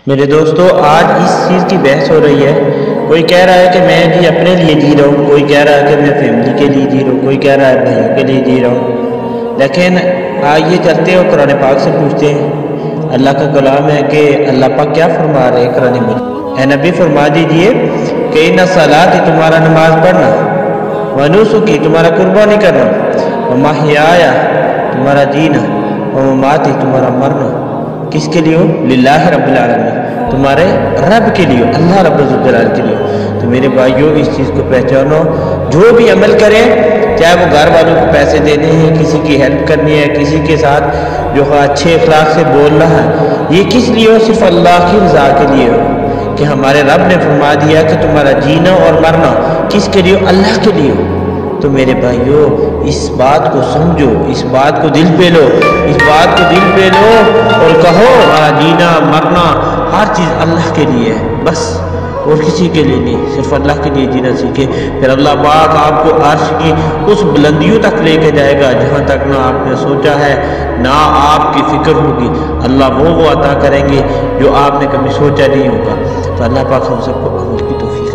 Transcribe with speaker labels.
Speaker 1: میرے دوستو، آج اس چیز کی بحث ہو رہی ہے۔ کوئی کہہ رہا ہے کہ میں جی اپنے لیے جی رہا ہوں، کوئی کہہ رہا ہے کہ میں فیملی کے لیے جی رہا ہوں، کوئی کہہ رہا ہے بھائیوں کے لیے جی رہا ہوں۔ لیکن آئیے چلتے ہو قرآن پاک سے پوچھتے ہیں۔ اللہ کا کلام ہے کہ اللہ پاک کیا فرما رہے ہیں قرآن مجید۔ اے نبی فرما دیجئے کہ ان صلاتی تمہارا نماز پڑھنا، ونسکی تمہارا قربانی کرنا، ومحیایا تمہارا جینا، ومماتی تمہارا مرنا، کس کے لیے ہو؟ للہ رب العالمین، تمہارے رب کے لیے، اللہ رب الجلال کے لیے۔ تو میرے بھائیوں، اس چیز کو پہچانو، جو بھی عمل کریں، چاہے وہ گھر والوں کو پیسے دینے ہیں، کسی کی ہیلپ کرنی ہے، کسی کے ساتھ جو اچھے اخلاق سے بولنا ہے، یہ کس لیے ہو؟ صرف اللہ کی رضا کے لیے ہو، کہ ہمارے رب نے فرما دیا کہ تمہارا جینا اور مرنا کس کے لیے؟ اللہ کے لیے ہو۔ تو میرے بھائیوں، اس بات کو سمجھو، اس بات کو دل پہ لو، اس بات کو دل پہ لو اور کہو ہمارا جینا مرنا ہر چیز اللہ کے لیے ہے، بس اور کسی کے لیے نہیں، صرف اللہ کے لیے جینا سیکھے۔ پھر اللہ پاک آپ کو عرش کی اس بلندیوں تک لے کے جائے گا جہاں تک نہ آپ نے سوچا ہے، نہ آپ کی فکر ہوگی۔ اللہ وہ عطا کریں گے جو آپ نے کبھی سوچا نہیں ہوگا۔ تو اللہ پاک ہم سب کو عمل کی توفیق